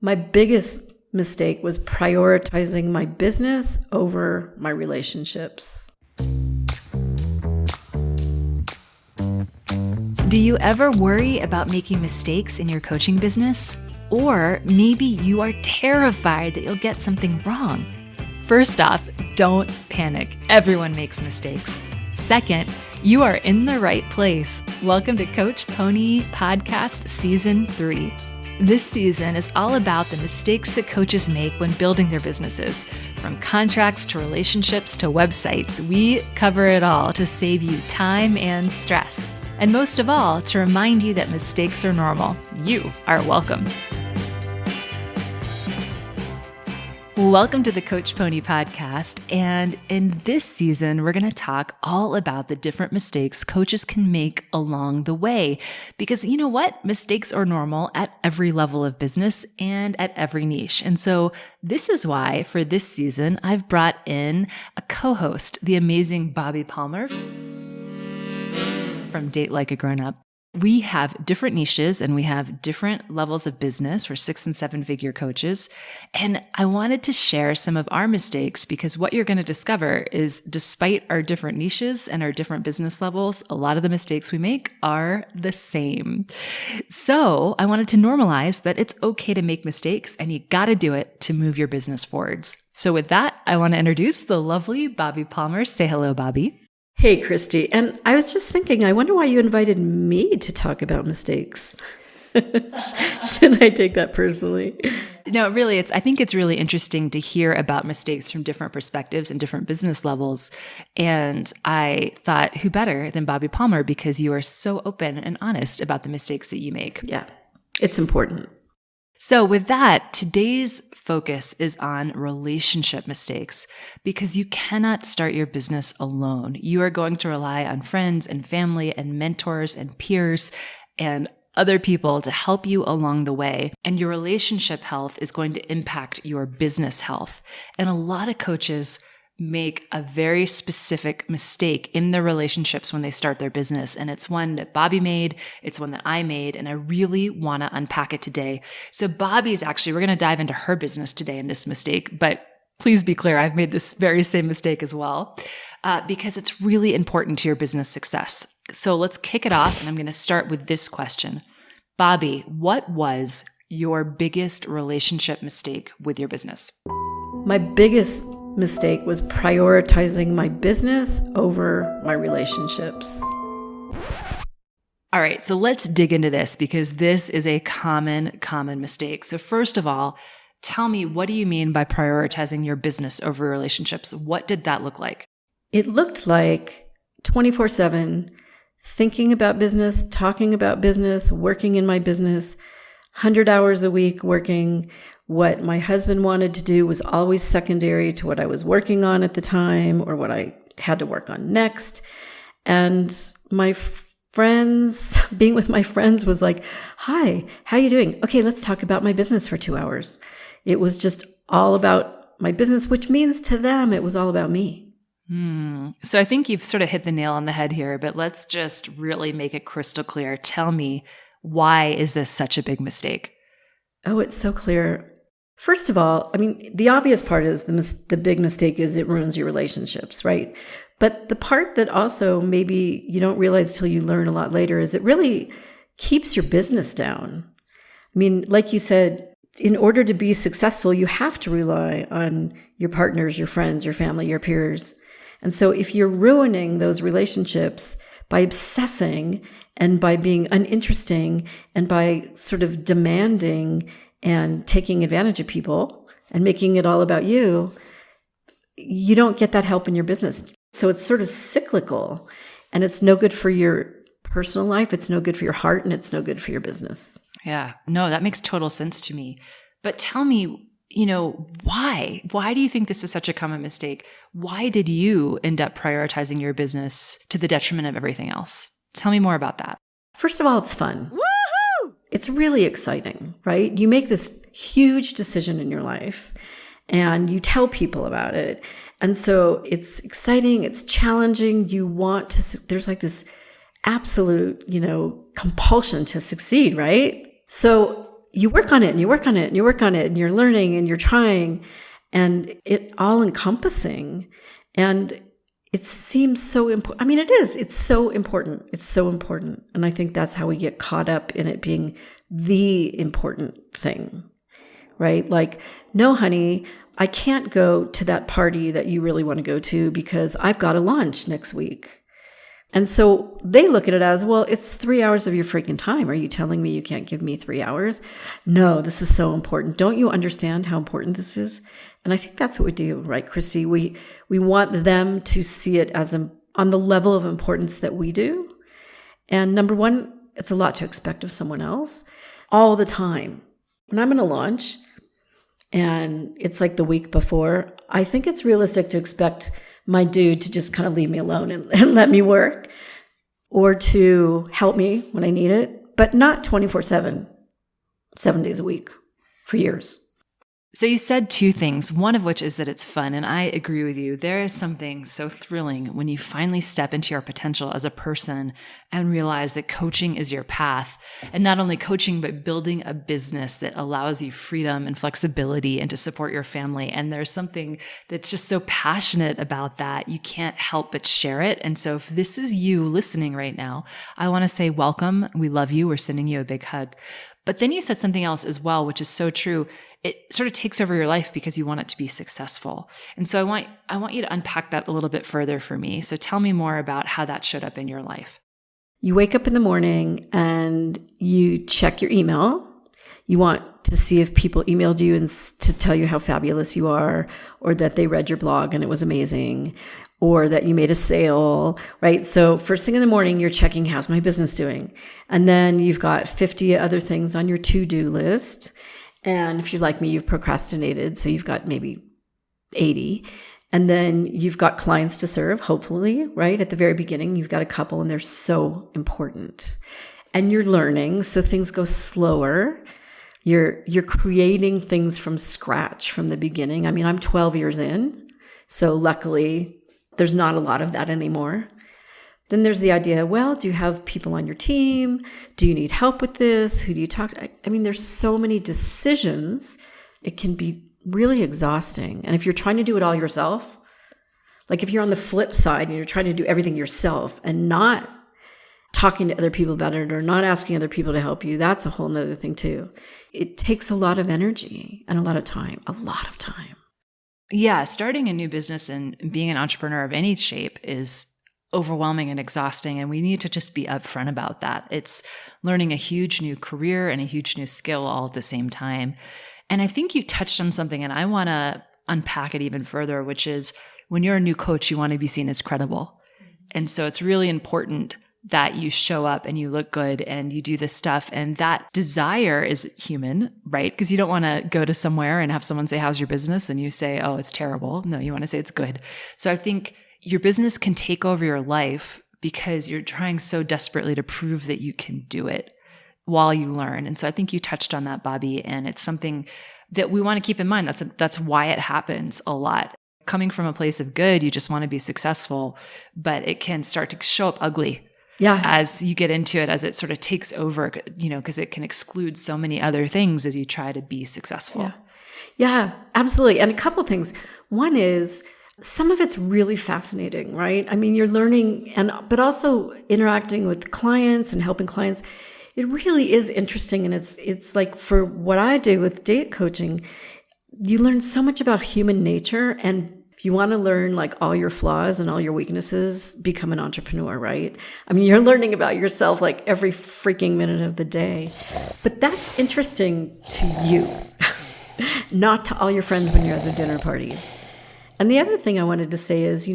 My biggest mistake was prioritizing my business over my relationships. Do you ever worry about making mistakes in your coaching business? Or maybe you are terrified that you'll get something wrong. First off, don't panic. Everyone makes mistakes. Second, you are in the right place. Welcome to Coach Pony Podcast Season 3. This season is all about the mistakes that coaches make when building their businesses. From contracts to relationships to websites, we cover it all to save you time and stress. And most of all, to remind you that mistakes are normal. You are welcome. Welcome to the Coach Pony Podcast. And in this season, we're going to talk all about the different mistakes coaches can make along the way. Because you know what? Mistakes are normal at every level of business and at every niche. And so this is why for this season, I've brought in a co-host, the amazing Bobby Palmer from Date Like a Grown Up. We have different niches and we have different levels of business for 6- and 7-figure coaches. And I wanted to share some of our mistakes because what you're going to discover is despite our different niches and our different business levels, a lot of the mistakes we make are the same. So I wanted to normalize that it's okay to make mistakes and you got to do it to move your business forwards. So with that, I want to introduce the lovely Bobby Palmer. Say hello, Bobby. Hey, Christy. And I was just thinking, I wonder why you invited me to talk about mistakes. Should I take that personally? No, really, I think it's really interesting to hear about mistakes from different perspectives and different business levels. And I thought, who better than Bobby Palmer, because you are so open and honest about the mistakes that you make. Yeah, it's important. So with that, today's focus is on relationship mistakes because you cannot start your business alone. You are going to rely on friends and family and mentors and peers and other people to help you along the way. And your relationship health is going to impact your business health. And a lot of coaches make a very specific mistake in their relationships when they start their business. And it's one that Bobby made. It's one that I made. And I really want to unpack it today. So Bobby's actually, we're going to dive into her business today in this mistake, but please be clear, I've made this very same mistake as well, because it's really important to your business success. So let's kick it off. And I'm going to start with this question. Bobby, what was your biggest relationship mistake with your business? My biggest mistake was prioritizing my business over my relationships. All right, so let's dig into this because this is a common mistake. So first of all, tell me, what do you mean by prioritizing your business over relationships? What did that look like? It looked like 24/7 thinking about business, talking about business, working in my business, 100 hours a week working. What my husband wanted to do was always secondary to what I was working on at the time or what I had to work on next. And my friends, being with my friends was like, hi, how you doing? Okay, let's talk about my business for 2 hours. It was just all about my business, which means to them, it was all about me. So I think you've sort of hit the nail on the head here, but let's just really make it crystal clear. Tell me, why is this such a big mistake? Oh, it's so clear. First of all, I mean, the obvious part is the big mistake is it ruins your relationships, right? But the part that also maybe you don't realize till you learn a lot later is it really keeps your business down. I mean, like you said, in order to be successful, you have to rely on your partners, your friends, your family, your peers. And so if you're ruining those relationships by obsessing and by being uninteresting and by sort of demanding and taking advantage of people and making it all about you, you don't get that help in your business. So it's sort of cyclical and it's no good for your personal life. It's no good for your heart and it's no good for your business. Yeah, no, that makes total sense to me. But tell me, why? Why do you think this is such a common mistake? Why did you end up prioritizing your business to the detriment of everything else? Tell me more about that. First of all, it's fun. Woohoo! It's really exciting, right? You make this huge decision in your life and you tell people about it. And so it's exciting, it's challenging. You want to, there's like this absolute, compulsion to succeed, right? So, you work on it and you work on it and you work on it and you're learning and you're trying and it all encompassing. And it seems so important. I mean, it is. It's so important. It's so important. And I think that's how we get caught up in it being the important thing, right? Like, no, honey, I can't go to that party that you really want to go to because I've got a launch next week. And so they look at it as, well, it's 3 hours of your freaking time. Are you telling me you can't give me 3 hours? No, this is so important. Don't you understand how important this is? And I think that's what we do, right, Christy? We want them to see it as on the level of importance that we do. And number one, it's a lot to expect of someone else all the time. When I'm going to launch and it's like the week before, I think it's realistic to expect my dude to just kind of leave me alone and let me work, or to help me when I need it, but not 24/7, 7 days a week for years. So you said two things, one of which is that it's fun. And I agree with you. There is something so thrilling when you finally step into your potential as a person and realize that coaching is your path. And not only coaching, but building a business that allows you freedom and flexibility and to support your family. And there's something that's just so passionate about that. You can't help but share it. And so if this is you listening right now, I want to say welcome. We love you. We're sending you a big hug. But then you said something else as well, which is so true. It sort of takes over your life because you want it to be successful. And so I want you to unpack that a little bit further for me. So tell me more about how that showed up in your life. You wake up in the morning and you check your email. You want to see if people emailed you and to tell you how fabulous you are, or that they read your blog and it was amazing, or that you made a sale, right? So first thing in the morning, you're checking, how's my business doing? And then you've got 50 other things on your to-do list. And if you're like me, you've procrastinated. So you've got maybe 80. And then you've got clients to serve, hopefully, right? At the very beginning, you've got a couple and they're so important. And you're learning, so things go slower. You're creating things from scratch from the beginning. I mean, I'm 12 years in, so luckily there's not a lot of that anymore. Then there's the idea, well, do you have people on your team? Do you need help with this? Who do you talk to? I mean, there's so many decisions. It can be really exhausting. And if you're trying to do it all yourself, like if you're on the flip side and you're trying to do everything yourself and not talking to other people about it or not asking other people to help you, that's a whole nother thing too. It takes a lot of energy and a lot of time. Yeah, starting a new business and being an entrepreneur of any shape is overwhelming and exhausting. And we need to just be upfront about that. It's learning a huge new career and a huge new skill all at the same time. And I think you touched on something, and I want to unpack it even further, which is when you're a new coach, you want to be seen as credible. And so it's really important that you show up and you look good and you do this stuff. And that desire is human, right? Because you don't want to go to somewhere and have someone say, how's your business? And you say, oh, it's terrible. No, you want to say it's good. So I think your business can take over your life because you're trying so desperately to prove that you can do it while you learn. And so I think you touched on that, Bobby, and it's something that we want to keep in mind. That's why it happens a lot. Coming from a place of good, you just want to be successful, but it can start to show up ugly. Yeah. As you get into it, as it sort of takes over, because it can exclude so many other things as you try to be successful. Yeah, absolutely. And a couple of things. One is some of it's really fascinating, right? I mean, you're learning but also interacting with clients and helping clients. It really is interesting. And it's like, for what I do with date coaching, you learn so much about human nature. And if you want to learn like all your flaws and all your weaknesses, become an entrepreneur, right? I mean, you're learning about yourself like every freaking minute of the day. But that's interesting to you, not to all your friends when you're at the dinner party. And the other thing I wanted to say is,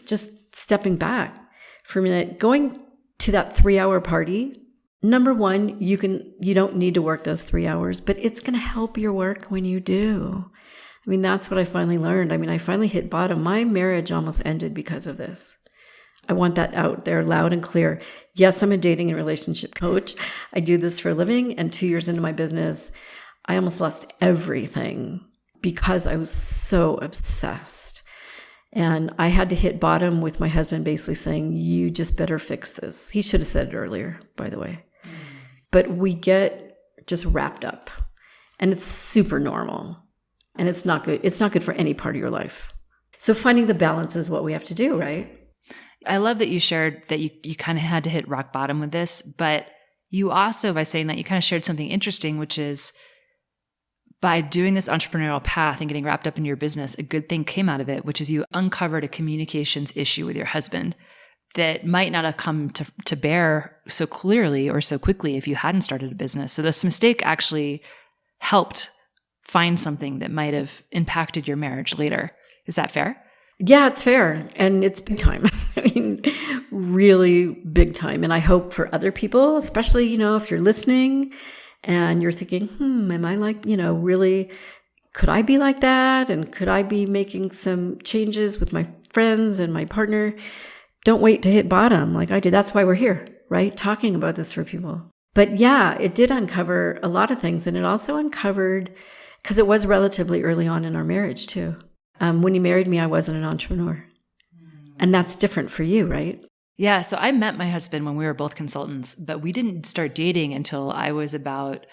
just stepping back for a minute, going to that 3-hour party. Number one, you don't need to work those 3 hours, but it's going to help your work when you do. I mean, that's what I finally learned. I mean, I finally hit bottom. My marriage almost ended because of this. I want that out there loud and clear. Yes, I'm a dating and relationship coach. I do this for a living. And 2 years into my business, I almost lost everything because I was so obsessed. And I had to hit bottom with my husband basically saying, you just better fix this. He should have said it earlier, by the way. But we get just wrapped up. And it's super normal. And it's not good. It's not good for any part of your life. So finding the balance is what we have to do, right? I love that you shared that you kind of had to hit rock bottom with this, but you also, by saying that, you kind of shared something interesting, which is by doing this entrepreneurial path and getting wrapped up in your business, a good thing came out of it, which is you uncovered a communications issue with your husband that might not have come to bear so clearly or so quickly if you hadn't started a business. So this mistake actually helped find something that might have impacted your marriage later. Is that fair? Yeah, it's fair. And it's big time. I mean, really big time. And I hope for other people, especially, if you're listening and you're thinking, am I like, really, could I be like that? And could I be making some changes with my friends and my partner? Don't wait to hit bottom like I did. That's why we're here, right? Talking about this for people. But yeah, it did uncover a lot of things. And it also uncovered, because it was relatively early on in our marriage too. When you married me, I wasn't an entrepreneur. And that's different for you, right? Yeah. So I met my husband when we were both consultants, but we didn't start dating until I was about,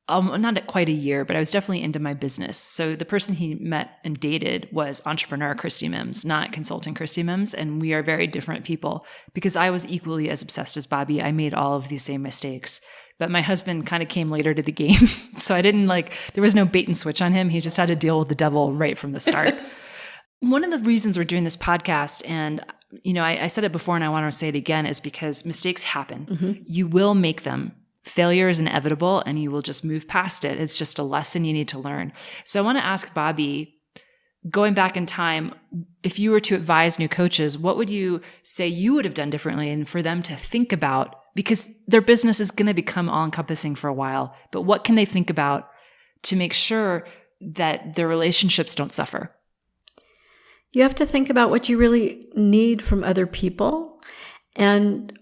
not quite a year, but I was definitely into my business. So the person he met and dated was entrepreneur Christy Mims, not consulting Christy Mims. And we are very different people because I was equally as obsessed as Bobby. I made all of these same mistakes. But my husband kind of came later to the game. So I didn't there was no bait and switch on him. He just had to deal with the devil right from the start. One of the reasons we're doing this podcast, and I said it before and I want to say it again, is because mistakes happen. Mm-hmm. You will make them. Failure is inevitable and you will just move past it. It's just a lesson you need to learn. So I want to ask Bobby, going back in time, if you were to advise new coaches, what would you say you would have done differently and for them to think about? Because their business is going to become all-encompassing for a while. But what can they think about to make sure that their relationships don't suffer? You have to think about what you really need from other people. And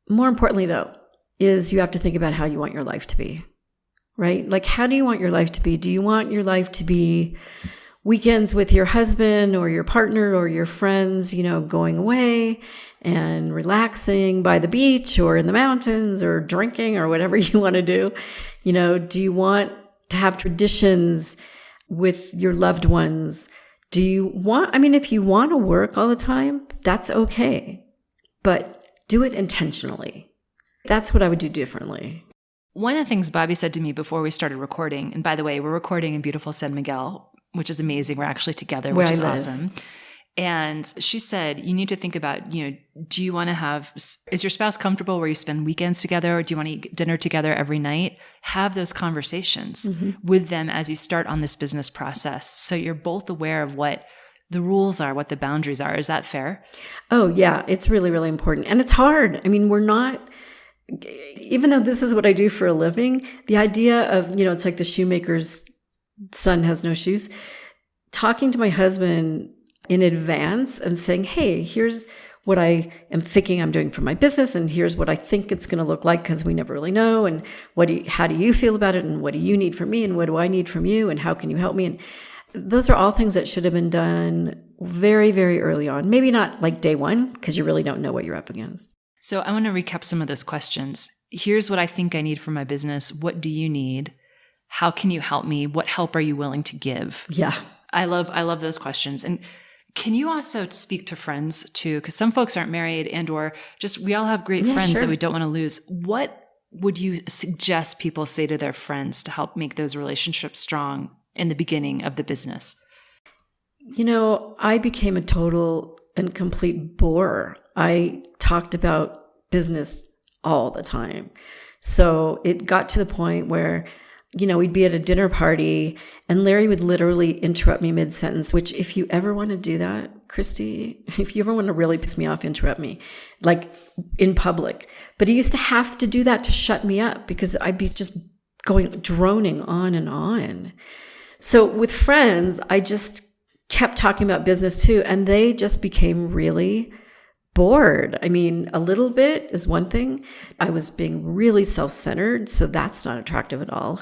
more importantly, though, is you have to think about how you want your life to be, right? Like, how do you want your life to be? Do you want your life to be weekends with your husband or your partner or your friends, going away and relaxing by the beach or in the mountains or drinking or whatever you want to do? Do you want to have traditions with your loved ones? If you want to work all the time, that's okay, but do it intentionally. That's what I would do differently. One of the things Bobby said to me before we started recording, and by the way, we're recording in beautiful San Miguel, which is amazing. We're actually together, which is awesome. And she said, you need to think about, do you want to is your spouse comfortable where you spend weekends together, or do you want to eat dinner together every night? Have those conversations with them as you start on this business process. So you're both aware of what the rules are, what the boundaries are. Is that fair? Oh, yeah. It's really, really important. And it's hard. I mean, even though this is what I do for a living, the idea of, it's like the shoemaker's son has no shoes. Talking to my husband in advance and saying, hey, here's what I am thinking I'm doing for my business, and here's what I think it's going to look like, because we never really know, and how do you feel about it, and what do you need from me, and what do I need from you, and how can you help me? And those are all things that should have been done very, very early on. Maybe not like day one, because you really don't know what you're up against. So I want to recap some of those questions. Here's what I think I need for my business. What do you need? How can you help me? What help are you willing to give? Yeah. I love those questions. And can you also speak to friends too? Because some folks aren't married and or just we all have great friends that we don't want to lose. What would you suggest people say to their friends to help make those relationships strong in the beginning of the business? I became a total and complete bore. I talked about business all the time. So it got to the point where, we'd be at a dinner party and Larry would literally interrupt me mid-sentence, which if you ever want to do that, Christy, if you ever want to really piss me off, interrupt me, like in public. But he used to have to do that to shut me up because I'd be just droning on and on. So with friends, I just kept talking about business too, and they just became really bored. I mean, a little bit is one thing. I was being really self-centered, so that's not attractive at all.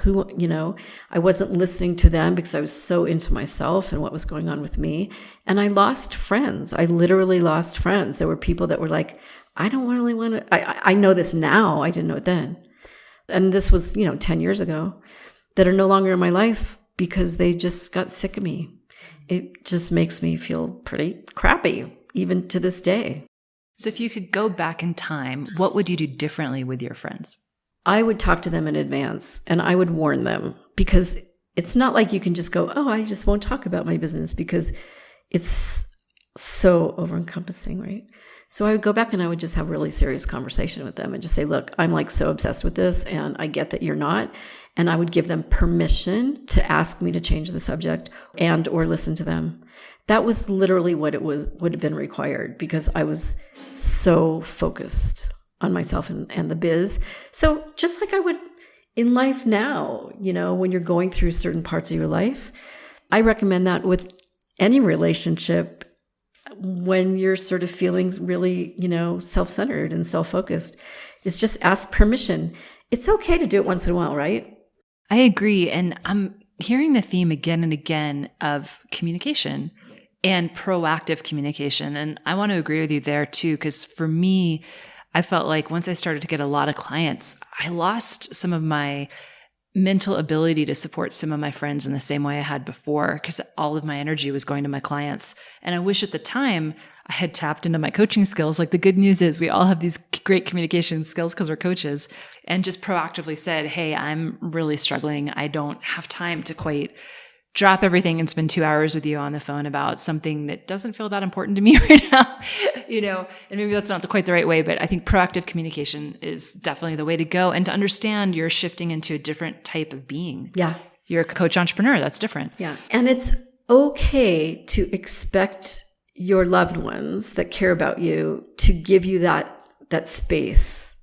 I wasn't listening to them because I was so into myself and what was going on with me. And I lost friends. I literally lost friends. There were people that were like, I don't really want to, I know this now. I didn't know it then. and this was, 10 years ago, that are no longer in my life because they just got sick of me. It just makes me feel pretty crappy, even to this day. So if you could go back in time, what would you do differently with your friends? I would talk to them in advance and I would warn them, because it's not like you can just go, oh, I just won't talk about my business, because it's so over-encompassing, right? So I would go back and I would just have a really serious conversation with them and just say, look, I'm like so obsessed with this and I get that you're not. And I would give them permission to ask me to change the subject and or listen to them. That was literally what it would have been required, because I was so focused on myself and the biz. So just like I would in life now, when you're going through certain parts of your life, I recommend that with any relationship. When you're sort of feeling really, self-centered and self-focused, is just ask permission. It's okay to do it once in a while, right? I agree. And I'm hearing the theme again and again of communication and proactive communication. And I want to agree with you there too, because for me, I felt like once I started to get a lot of clients, I lost some of my mental ability to support some of my friends in the same way I had before, because all of my energy was going to my clients. And I wish at the time I had tapped into my coaching skills. Like, the good news is we all have these great communication skills because we're coaches, and just proactively said, hey, I'm really struggling. I don't have time to quite drop everything and spend 2 hours with you on the phone about something that doesn't feel that important to me right now, and maybe that's not quite the right way, but I think proactive communication is definitely the way to go, and to understand you're shifting into a different type of being. Yeah. You're a coach entrepreneur. That's different. Yeah. And it's okay to expect your loved ones that care about you to give you that space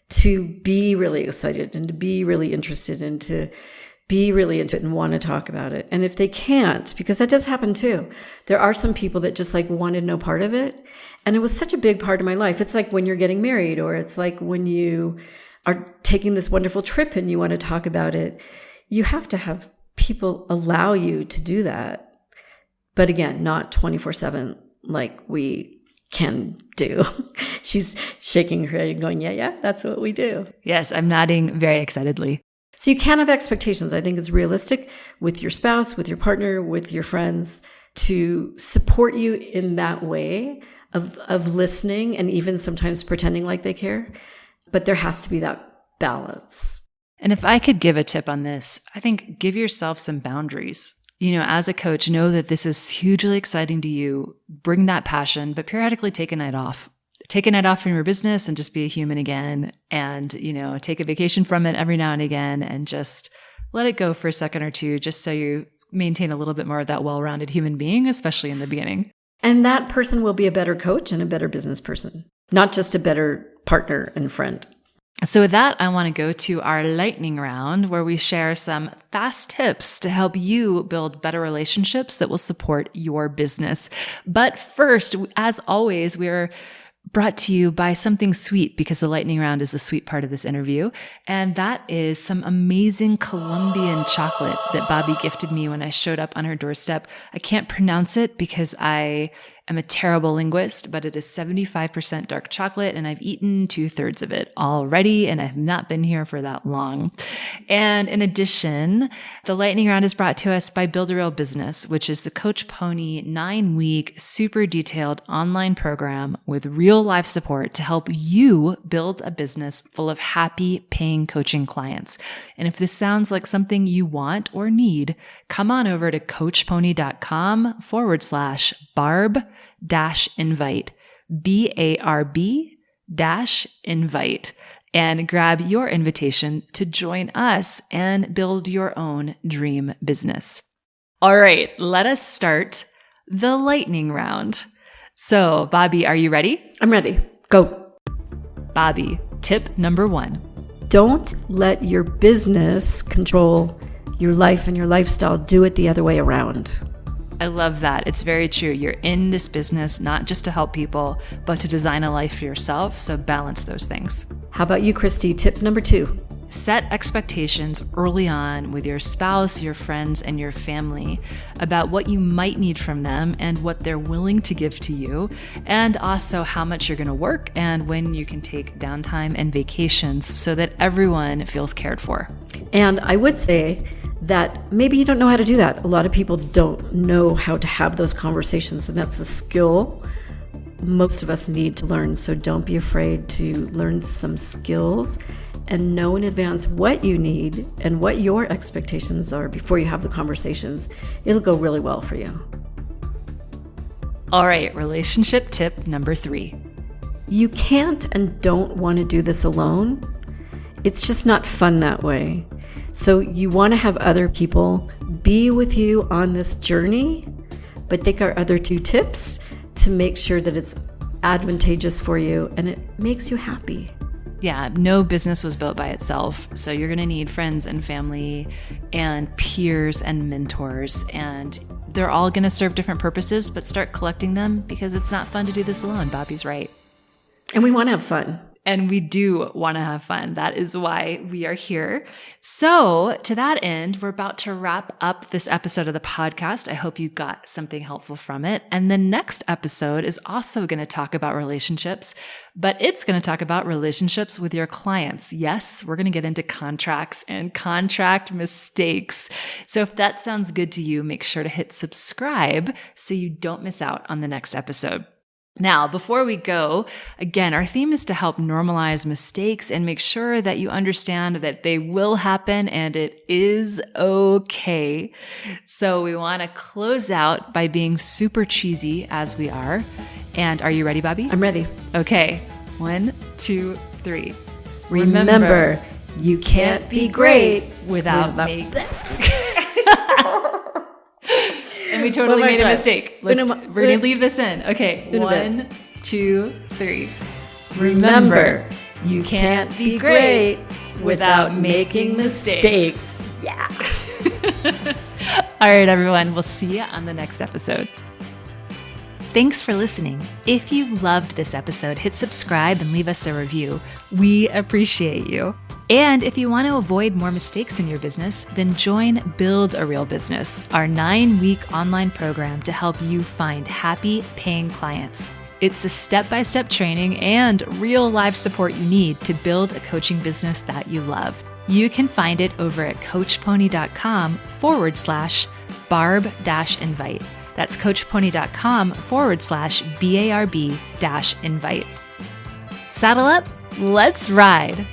to be really excited and to be really interested and to be really into it and want to talk about it. And if they can't, because that does happen too, there are some people that just like wanted no part of it. And it was such a big part of my life. It's like when you're getting married, or it's like when you are taking this wonderful trip and you want to talk about it. You have to have people allow you to do that. But again, not 24/7 like we can do. She's shaking her head and going, yeah, that's what we do. Yes, I'm nodding very excitedly. So you can have expectations. I think it's realistic with your spouse, with your partner, with your friends, to support you in that way of listening and even sometimes pretending like they care. But there has to be that balance. And if I could give a tip on this, I think give yourself some boundaries. As a coach, know that this is hugely exciting to you. Bring that passion, but periodically take a night off. Take a night off from your business and just be a human again, and, take a vacation from it every now and again, and just let it go for a second or two, just so you maintain a little bit more of that well-rounded human being, especially in the beginning. And that person will be a better coach and a better business person, not just a better partner and friend. So with that, I want to go to our lightning round, where we share some fast tips to help you build better relationships that will support your business. But first, as always, we're brought to you by something sweet, because the lightning round is the sweet part of this interview. And that is some amazing Colombian chocolate that Bobby gifted me when I showed up on her doorstep. I can't pronounce it because I am a terrible linguist, but it is 75% dark chocolate, and I've eaten 2/3 of it already, and I have not been here for that long. And in addition, the lightning round is brought to us by Build a Real Business, which is the Coach Pony 9-week super detailed online program with real life support to help you build a business full of happy paying coaching clients. And if this sounds like something you want or need, come on over to coachpony.com/barb-invite, BARB-invite, and grab your invitation to join us and build your own dream business. All right, let us start the lightning round. So, Bobby, are you ready? I'm ready. Go. Bobby, tip number 1. Don't let your business control your life and your lifestyle. Do it the other way around. I love that. It's very true. You're in this business not just to help people, but to design a life for yourself. So balance those things. How about you, Christy? Tip number 2. Set expectations early on with your spouse, your friends, and your family about what you might need from them and what they're willing to give to you, and also how much you're going to work and when you can take downtime and vacations so that everyone feels cared for. And I would say that maybe you don't know how to do that. A lot of people don't know how to have those conversations, and that's a skill most of us need to learn. So don't be afraid to learn some skills and know in advance what you need and what your expectations are before you have the conversations. It'll go really well for you. All right, relationship tip number 3. You can't and don't want to do this alone. It's just not fun that way. So you want to have other people be with you on this journey, but take our other 2 tips to make sure that it's advantageous for you and it makes you happy. Yeah, no business was built by itself. So you're going to need friends and family and peers and mentors, and they're all going to serve different purposes, but start collecting them because it's not fun to do this alone. Bobby's right. And we want to have fun. And we do want to have fun. That is why we are here. So to that end, we're about to wrap up this episode of the podcast. I hope you got something helpful from it. And the next episode is also going to talk about relationships, but it's going to talk about relationships with your clients. Yes, we're going to get into contracts and contract mistakes. So if that sounds good to you, make sure to hit subscribe so you don't miss out on the next episode. Now, before we go, again, our theme is to help normalize mistakes and make sure that you understand that they will happen and it is okay. So we want to close out by being super cheesy as we are. And are you ready, Bobby? I'm ready. Okay. 1, 2, 3. Remember, you can't be great without making... And we totally made a mistake. We're going to leave this in. Okay. 1, 2, 3. Remember, you can't be great without making mistakes. Yeah. All right, everyone. We'll see you on the next episode. Thanks for listening. If you loved this episode, hit subscribe and leave us a review. We appreciate you. And if you want to avoid more mistakes in your business, then join Build a Real Business, our 9-week online program to help you find happy paying clients. It's the step-by-step training and real life support you need to build a coaching business that you love. You can find it over at coachpony.com/barb-invite. That's coachpony.com/BARB-invite. Saddle up, let's ride.